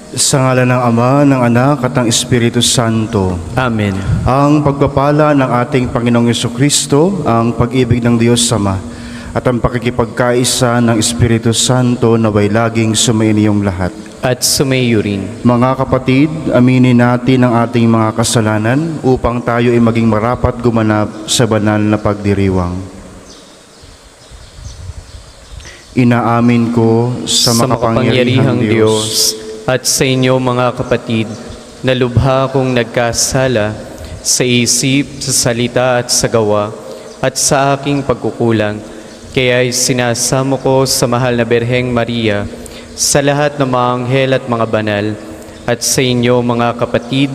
Sa ngalan ng Ama, ng Anak at ng Espiritu Santo. Amen. Ang pagpapala ng ating Panginoong Jesucristo, ang pag-ibig ng Diyos Ama, at ang pakikipagkaisa ng Espiritu Santo naway laging sumainiyong lahat. At sumayo rin. Mga kapatid, aminin natin ang ating mga kasalanan upang tayo ay maging marapat gumanap sa banal na pagdiriwang. Inaamin ko sa makapangyarihang Diyos at sa inyo mga kapatid, na lubha kong nagkasala sa isip, sa salita at sa gawa, at sa aking pagkukulang. Kaya sinasamo ko sa mahal na Birheng Maria, sa lahat ng mga anghel at mga banal, at sa inyo mga kapatid,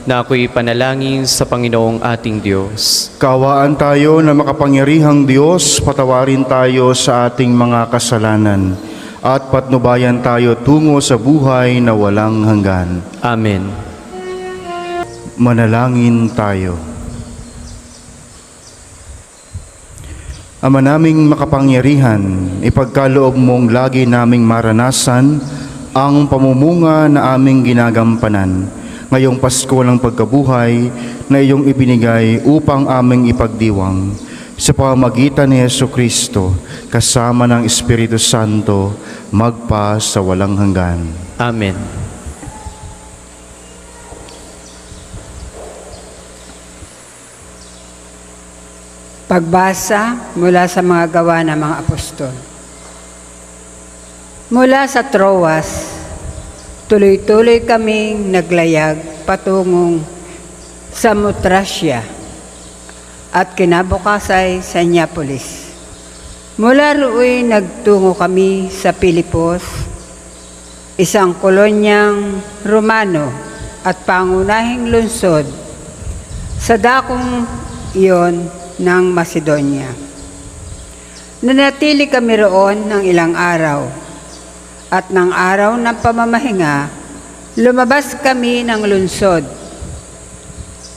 na ako'y panalangin sa Panginoong ating Diyos. Kaawaan tayo na makapangyarihang Diyos, patawarin tayo sa ating mga kasalanan at patnubayan tayo tungo sa buhay na walang hanggan. Amen. Manalangin tayo. Ama naming makapangyarihan, ipagkaloob mong lagi naming maranasan ang pamumunga na aming ginagampanan ngayong Pasko ng pagkabuhay na iyong ibinigay upang aming ipagdiwang sa pamamagitan ni Jesucristo kasama ng Espiritu Santo magpa sa walang hanggan. Amen. Pagbasa mula sa mga gawa ng mga apostol. Mula sa Troas, tuloy-tuloy kaming naglayag patungong Samotracia at kinabukasan sa Neapolis. Mula rooy nagtungo kami sa Pilipos, isang kolonyang Romano at pangunahing lungsod sa dakong iyon ng Macedonia. Nanatili kami roon ng ilang araw at ng araw ng pamamahinga, lumabas kami ng lungsod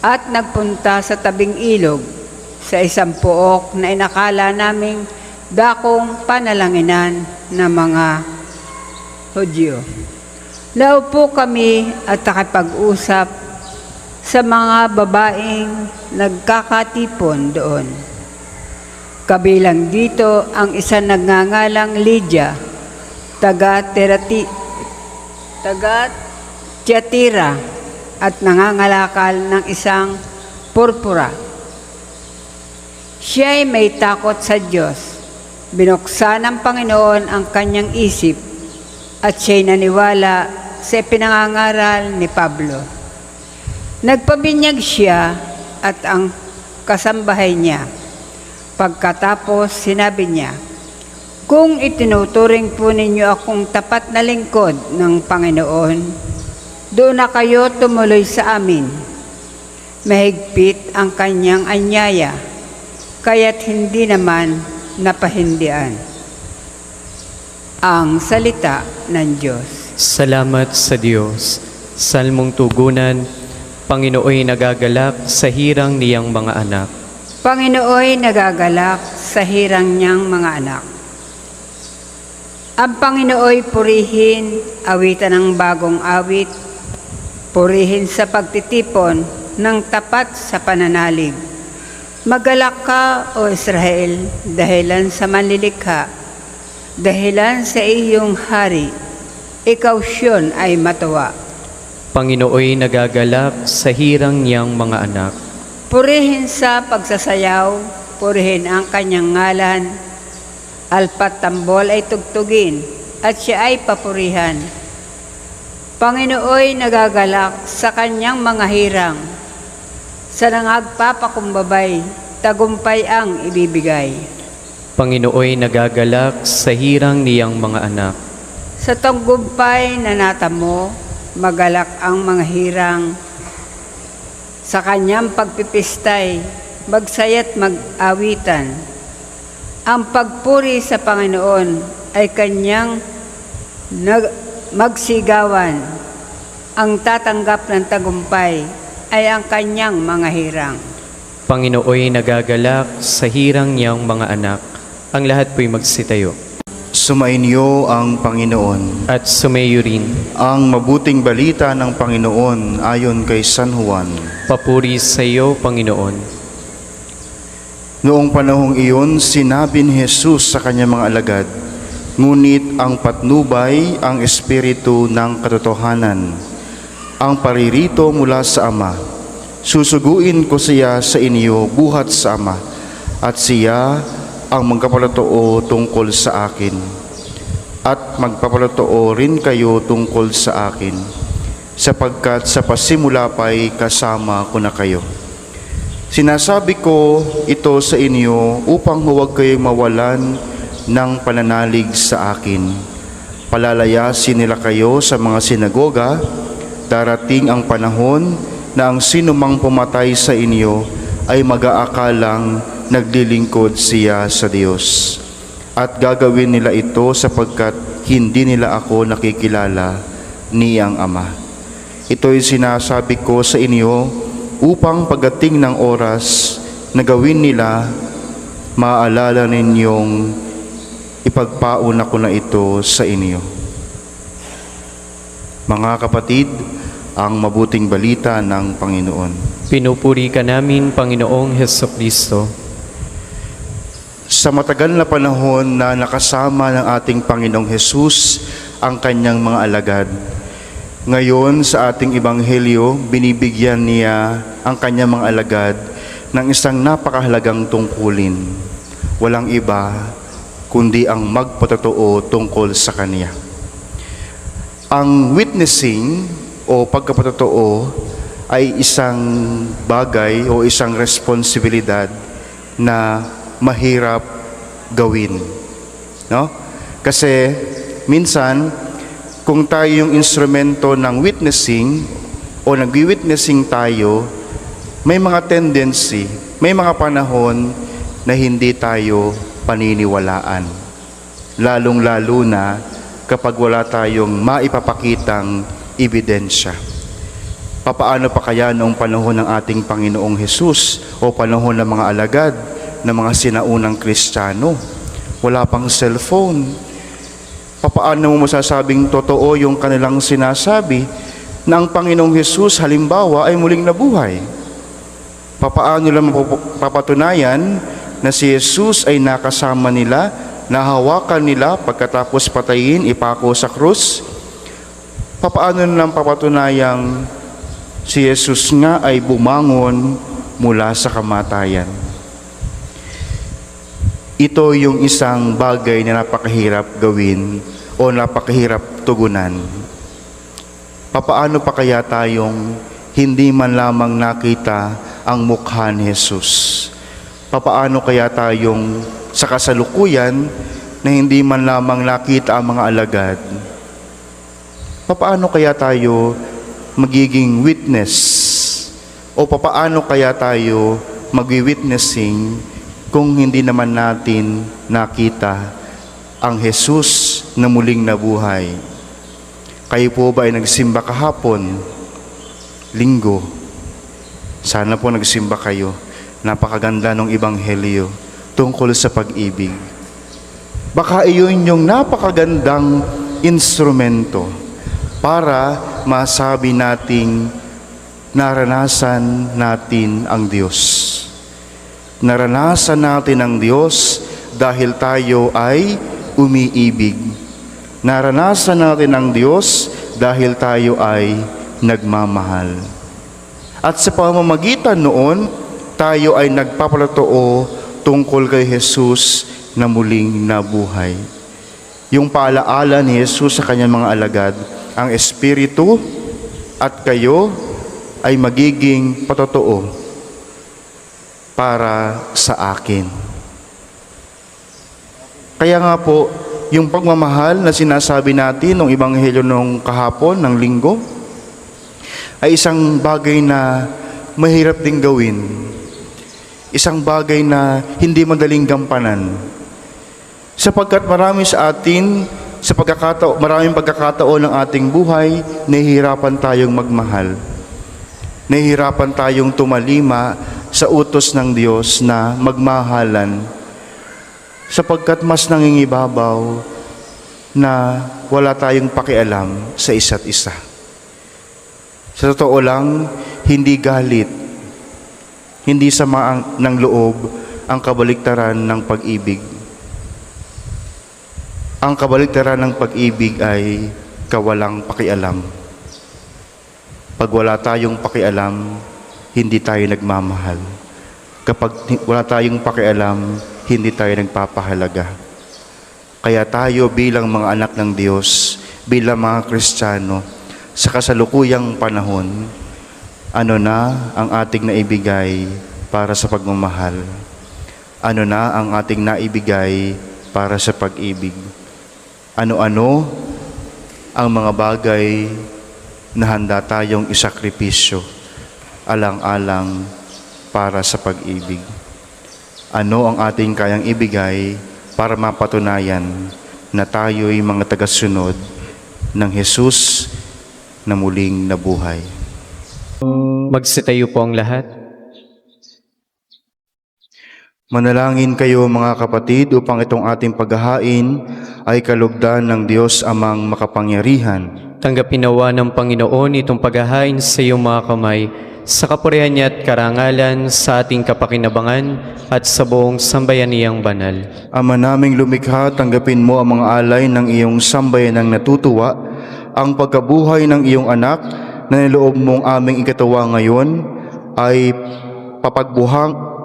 at nagpunta sa tabing ilog sa isang pook na inakala naming dakong panalanginan ng mga Hudyo. Naupo kami at nakipag-usap sa mga babaeng nagkakatipon doon. Kabilang dito ang isang nagngangalang Lydia, taga Tiatira at nangangalakal ng isang purpura. Siya ay may takot sa Diyos. Binuksan ng Panginoon ang kanyang isip at siya'y naniwala sa pinangangaral ni Pablo. Nagpabinyag siya at ang kasambahay niya. Pagkatapos sinabi niya, "Kung itinuturing po ninyo akong tapat na lingkod ng Panginoon, doon na kayo tumuloy sa amin." Mahigpit ang kanyang anyaya, kaya't hindi naman napahindian. Ang salita ng Diyos. Salamat sa Diyos. Salmong tugunan, Panginooy nagagalak sa hirang niyang mga anak. Panginooy nagagalak sa hirang niyang mga anak. Ang Panginooy purihin, awitan ng bagong awit, purihin sa pagtitipon ng tapat sa pananalig. Magalak ka, O Israel, dahilan sa manlilikha, dahilan sa iyong hari, ikaw Siyon ay matuwa. Panginooy nagagalak sa hirang niyang mga anak. Purihin sa pagsasayaw, purihin ang kanyang ngalan, alpat tambol ay tugtugin, at siya ay papurihan. Panginooy nagagalak sa kanyang mga hirang, sa nangagpapakumbabay, tagumpay ang ibibigay. Panginooy nagagalak sa hirang niyang mga anak. Sa tagumpay na natamo, magalak ang mga hirang. Sa kanyang pagpipistay, magsaya't mag-awitan. Ang pagpuri sa Panginoon ay kanyang magsigawan. Ang tatanggap ng tagumpay ay ang kanyang mga hirang. Panginooy nagagalak sa hirang niyang mga anak. Ang lahat po'y magsitayo. Sumainyo ang Panginoon. at sumayo rin. Ang mabuting balita ng Panginoon ayon kay San Juan. Papuri sa iyo, Panginoon. Noong panahong iyon, sinabi ni Jesus sa kanyang mga alagad, ngunit ang patnubay ang espiritu ng katotohanan, ang paririto mula sa Ama. Susuguin ko siya sa inyo buhat sa Ama, at siya ang magpapalotoo tungkol sa akin. At magpapalotoo rin kayo tungkol sa akin, sapagkat sa pasimula pa'y kasama ko na kayo. Sinasabi ko ito sa inyo upang huwag kayong mawalan ng pananalig sa akin. Palalayasin nila kayo sa mga sinagoga. Darating ang panahon na ang sinumang pumatay sa inyo ay mag-aakalang naglilingkod siya sa Diyos. At gagawin nila ito sapagkat hindi nila ako nakikilala ni ang Ama. Ito'y sinasabi ko sa inyo upang pagdating ng oras na gawin nila, maalala ninyong ipagpauna ko na ito sa inyo. Mga kapatid, ang mabuting balita ng Panginoon. Pinupuri ka namin, Panginoong Hesukristo. Sa matagal na panahon na nakasama ng ating Panginoong Hesus ang kanyang mga alagad, ngayon sa ating Ebanghelyo, binibigyan niya ang kanyang mga alagad ng isang napakahalagang tungkulin. Walang iba kundi ang magpatotoo tungkol sa Kanya. Ang witnessing o pagkapatotoo ay isang bagay o isang responsibilidad na mahirap gawin. No? Kasi minsan, kung tayo yung instrumento ng witnessing o nag-witnessing tayo, may mga tendency, may mga panahon na hindi tayo paniniwalaan. Lalong-lalo na kapag wala tayong maipapakitang ebidensya. Papaano pa kaya noong panahon ng ating Panginoong Hesus o panahon ng mga alagad ng mga sinaunang Kristiyano? Wala pang cellphone. Papaano mo masasabing totoo yung kanilang sinasabi na ang Panginoong Hesus halimbawa ay muling nabuhay? Papaano lang mapapatunayan na si Hesus ay nakasama nila, nahawakan nila pagkatapos patayin, ipako sa krus? Papaano lang papatunayang si Hesus nga ay bumangon mula sa kamatayan? Ito yung isang bagay na napakahirap gawin o napakahirap tugunan. Papaano pa kaya tayong hindi man lamang nakita ang mukha ni Jesus? Papaano kaya tayong sa kasalukuyan na hindi man lamang nakita ang mga alagad? Papaano kaya tayo magiging witness? O papaano kaya tayo magwi-witnessing kung hindi naman natin nakita ang Jesus na muling nabuhay? Kayo po ba ay nagsimba kahapon? Linggo. Sana po nagsimba kayo. Napakaganda ng Ebanghelyo tungkol sa pag-ibig. Baka iyon yung napakagandang instrumento para masabi nating naranasan natin ang Diyos. Naranasan natin ang Diyos dahil tayo ay umiibig. Naranasan natin ang Diyos dahil tayo ay nagmamahal. At sa pamamagitan noon, tayo ay nagpapalotoo tungkol kay Jesus na muling nabuhay. Yung paalaala ni Jesus sa kanyang mga alagad, ang Espiritu at kayo ay magiging patotoo para sa akin. Kaya nga po, yung pagmamahal na sinasabi natin ng Ebanghelyo nung kahapon, ng linggo, ay isang bagay na mahirap ding gawin. Isang bagay na hindi madaling gampanan. Sapagkat marami sa atin, maraming pagkakataon ng ating buhay, nahihirapan tayong magmahal. Nahihirapan tayong tumalima sa utos ng Diyos na magmahalan, sapagkat mas nangingibabaw na wala tayong pakialam sa isa't isa. Sa totoo lang, hindi galit, hindi sama ng loob ang kabaliktaran ng pag-ibig. Ang kabaliktaran ng pag-ibig ay kawalang pakialam. Pag wala tayong pakialam, hindi tayo nagmamahal. Kapag wala tayong pakialam, hindi tayo nagpapahalaga. Kaya tayo bilang mga anak ng Diyos, bilang mga Kristiyano, sa kasalukuyang panahon, ano na ang ating naibigay para sa pagmamahal? Ano na ang ating naibigay para sa pag-ibig? Ano-ano ang mga bagay na handa tayong isakripisyo, alang-alang para sa pag-ibig? Ano ang ating kayang ibigay para mapatunayan na tayo'y mga tagasunod ng Jesus na muling nabuhay? Magsitayo po ang lahat. Manalangin kayo mga kapatid upang itong ating paghahain ay kalugdan ng Diyos Amang makapangyarihan. Tanggapin nawa ng Panginoon itong paghahain sa iyong mga kamay, sa kapurihan niya at karangalan, sa ating kapakinabangan at sa buong sambayaniyang banal. Ama naming lumikha, tanggapin mo ang mga alay ng iyong sambayanang natutuwa, ang pagkabuhay ng iyong anak na niloob mong aming ikatawa ngayon ay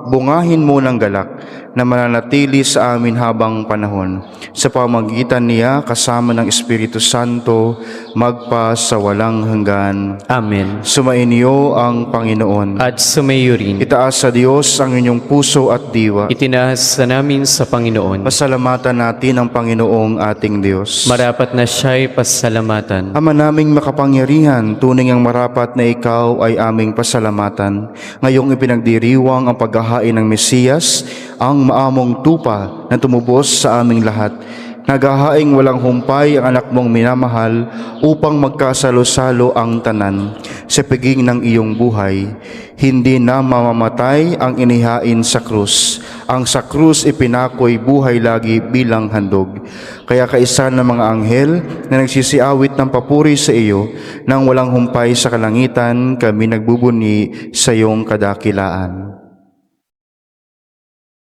bungahin mo ng galak na mananatili sa amin habang panahon. Sa pamamagitan niya, kasama ng Espiritu Santo, magpa sa walang hanggan. Amen. Sumainyo ang Panginoon. At sumayo rin. Itaas sa Diyos ang inyong puso at diwa. Itinaas na namin sa Panginoon. Pasalamatan natin ang Panginoong ating Diyos. Marapat na siya'y pasalamatan. Ama naming makapangyarihan, tunay ang marapat na ikaw ay aming pasalamatan. Ngayong ipinagdiriwang ang paghahain ng Mesiyas, ang maamong tupa na tumubos sa aming lahat. Naghahaing walang humpay ang anak mong minamahal upang magkasalo-salo ang tanan sa piging ng iyong buhay. Hindi na mamamatay ang inihain sa krus. Ang sa krus ipinakoy buhay lagi bilang handog. Kaya kaisa ng mga anghel na nagsisiawit ng papuri sa iyo, nang walang humpay sa kalangitan, kami nagbubuni sa iyong kadakilaan.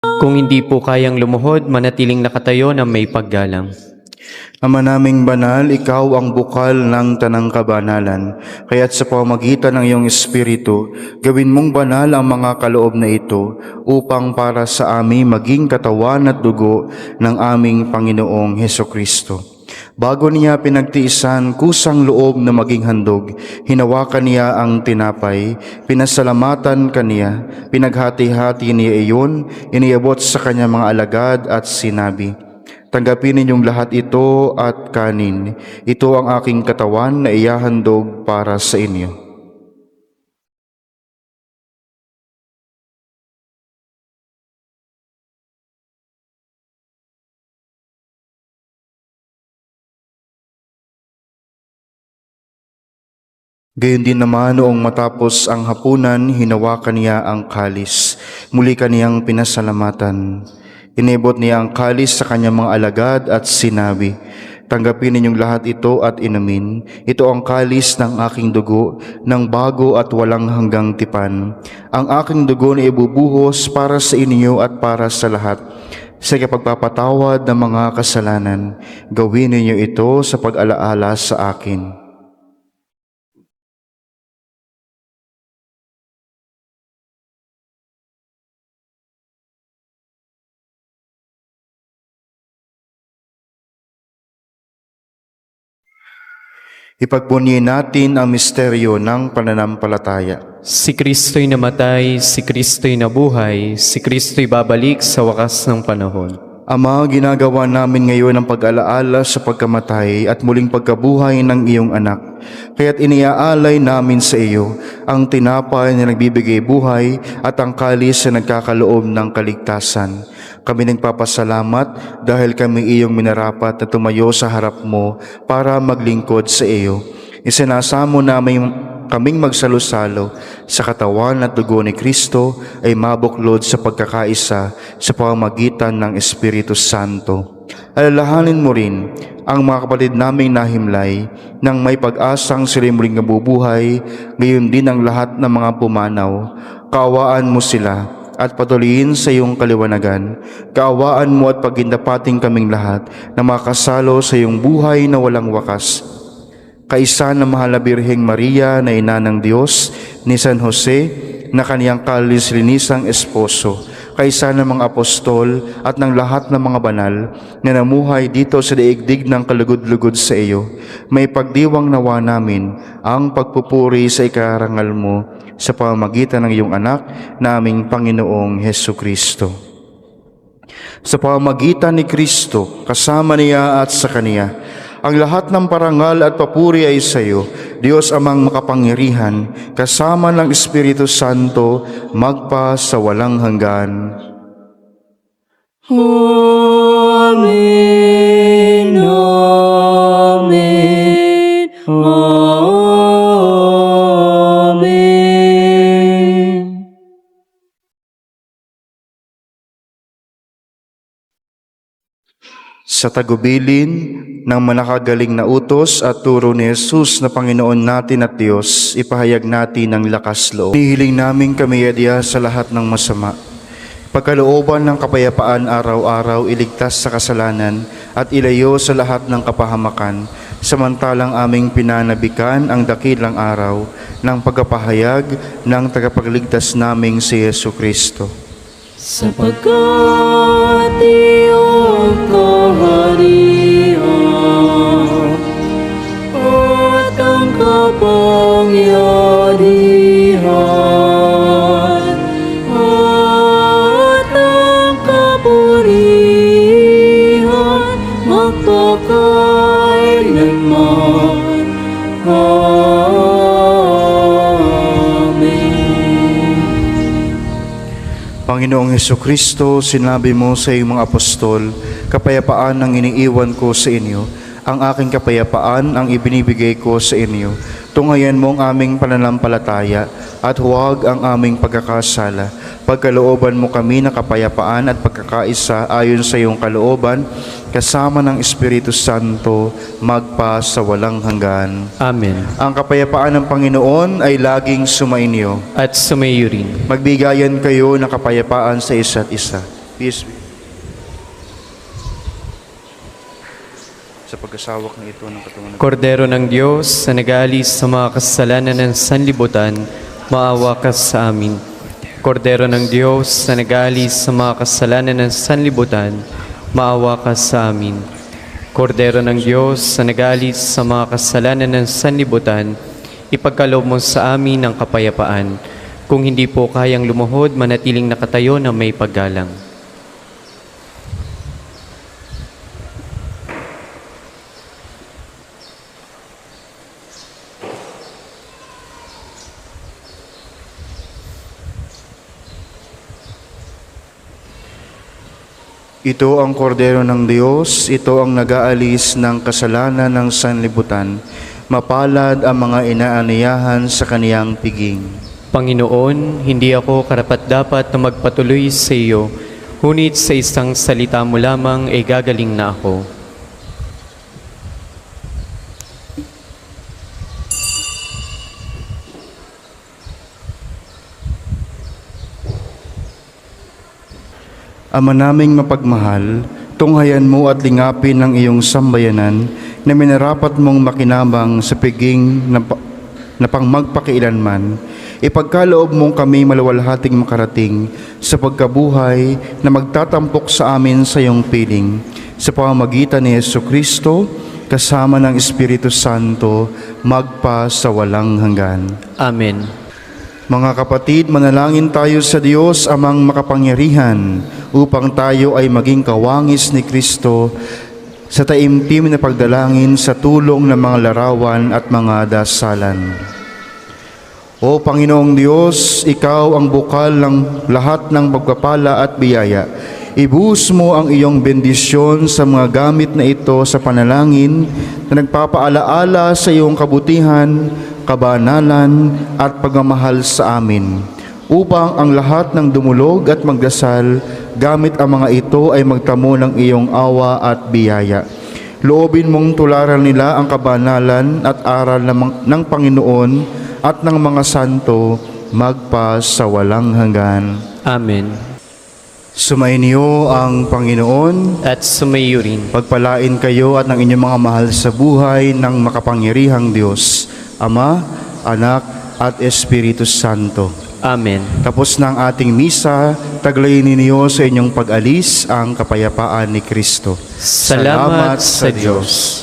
Kung hindi po kayang lumuhod, manatiling nakatayo na may paggalang. Ama naming banal, ikaw ang bukal ng tanang kabanalan. Kaya't sa pamamagitan ng iyong Espiritu, gawin mong banal ang mga kaloob na ito upang para sa amin maging katawan at dugo ng aming Panginoong Hesukristo. Bago niya pinagtiisan kusang loob na maging handog, hinawakan niya ang tinapay, pinasalamatan kaniya, pinaghati-hati niya iyon, iniabot sa kanya mga alagad at sinabi, "Tanggapin ninyong lahat ito at kanin. Ito ang aking katawan na iyahandog para sa inyo." Gayon din naman noong matapos ang hapunan, hinawakan niya ang kalis. Muli kaniyang pinasalamatan. Inibot niya ang kalis sa kanyang mga alagad at sinabi, "Tanggapin ninyong lahat ito at inumin. Ito ang kalis ng aking dugo, ng bago at walang hanggang tipan. Ang aking dugo na ibubuhos para sa inyo at para sa lahat. Sa kapagpapatawad ng mga kasalanan, gawin ninyo ito sa pag-alaala sa akin." Ipagbunyi natin ang misteryo ng pananampalataya. Si Kristo'y namatay, si Kristo'y nabuhay, si Kristo'y babalik sa wakas ng panahon. Ama, ginagawa namin ngayon ang pag-alaala sa pagkamatay at muling pagkabuhay ng iyong anak. Kaya't iniaalay namin sa iyo ang tinapay na nagbibigay buhay at ang kalis na nagkakaloob ng kaligtasan. Kami nagpapasalamat dahil kami iyong minarapat na tumayo sa harap mo para maglingkod sa iyo. Isinasamo namin kaming magsalo-salo sa katawan at dugo ni Kristo ay mabuklod sa pagkakaisa sa pamamagitan ng Espiritu Santo. Alalahanin mo rin ang mga kapatid naming nahimlay nang may pag-asang sila'y muling nabubuhay, gayon din ang lahat ng mga pumanaw. Kaawaan mo sila at patuloyin sa iyong kaliwanagan. Kaawaan mo at pagindapating kaming lahat na makasalo sa iyong buhay na walang wakas. Kaisa na mahal na Birheng Maria na ina ng Diyos, ni San Jose na kaniyang kalis-linisang esposo, kaisa ng mga apostol at ng lahat ng mga banal na namuhay dito sa daigdig ng kalugod-lugod sa iyo, may pagdiwang nawa namin ang pagpupuri sa ikarangal mo sa pamamagitan ng iyong anak na aming Panginoong Hesukristo. Sa pamamagitan ni Kristo, kasama niya at sa Kaniya, ang lahat ng parangal at papuri ay sa iyo, Diyos amang makapangyarihan, kasama ng Espiritu Santo, magpa sa walang hanggan. Amen. Amen. Amen. Sa tagubilin ng manakagaling na utos at turo ni Jesus na Panginoon natin at Diyos, ipahayag natin ang lakas loob. Nihiling namin kami adya sa lahat ng masama. Pagkalooban ng kapayapaan araw-araw, iligtas sa kasalanan at ilayo sa lahat ng kapahamakan, samantalang aming pinanabikan ang dakilang araw ng pagkapahayag ng tagapagligtas naming si Jesucristo. Sapagkat iyong kaharian at ang kapangyarihan at ang kapurihan magpakailanman. Panginoong Hesukristo, sinabi mo sa iyong mga apostol, kapayapaan ang iniiwan ko sa inyo, ang aking kapayapaan ang ibinibigay ko sa inyo. Tungayan mo ang aming pananampalataya at huwag ang aming pagkakasala. Pagkalooban mo kami ng kapayapaan at pagkakaisa ayon sa iyong kalooban, kasama ng Espiritu Santo, magpa sa walang hanggan. Amen. Ang kapayapaan ng Panginoon ay laging sumainyo. At sumayo rin. Magbigayan kayo ng kapayapaan sa isa't isa. Peace be. Sa pagkasawak na ito ng katawan ng Kordero ng Diyos na nag-aalis sa mga kasalanan ng sanlibutan, maawa ka sa amin. Kordero ng Diyos na nag-aalis sa mga kasalanan ng sanlibutan, maawa ka sa amin. Kordero ng Diyos na nag-aalis sa mga kasalanan ng sanlibutan, ipagkaloob mo sa amin ang kapayapaan. Kung hindi po kayang lumuhod, manatiling nakatayo na may paggalang. Ito ang kordero ng Diyos, ito ang nag-aalis ng kasalanan ng sanlibutan. Mapalad ang mga inaaniyahan sa kaniyang piging. Panginoon, hindi ako karapat-dapat na magpatuloy sa iyo, ngunit sa isang salita mo lamang ay gagaling na ako. Ama naming mapagmahal, tunghayan mo at lingapin ang iyong sambayanan na minarapat mong makinabang sa piging na pangmagpakilanman. Ipagkaloob mong kami maluwalhating makarating sa pagkabuhay na magtatampok sa amin sa iyong piling. Sa pamamagitan ni Jesucristo, kasama ng Espiritu Santo, magpa sa walang hanggan. Amen. Mga kapatid, manalangin tayo sa Diyos amang makapangyarihan upang tayo ay maging kawangis ni Kristo sa taimtim na pagdalangin sa tulong ng mga larawan at mga dasalan. O Panginoong Diyos, Ikaw ang bukal ng lahat ng pagpapala at biyaya. Ibuhos mo ang iyong bendisyon sa mga gamit na ito sa panalangin na nagpapaalaala sa iyong kabutihan, kabanalan at pagmamahal sa amin, upang ang lahat ng dumulog at magdasal gamit ang mga ito ay magtamo ng iyong awa at biyaya. Loobin mong tularan nila ang kabanalan at aral ng Panginoon at ng mga santo magpa sa walang hanggan. Amen. Sumainyo ang Panginoon. At sumayo rin. Pagpalain kayo at ng inyong mga mahal sa buhay ng makapangyarihang Diyos, Ama, Anak, at Espiritu Santo. Amen. Tapos na ang ating misa, taglayin ninyo sa inyong pag-alis ang kapayapaan ni Kristo. Salamat sa Diyos.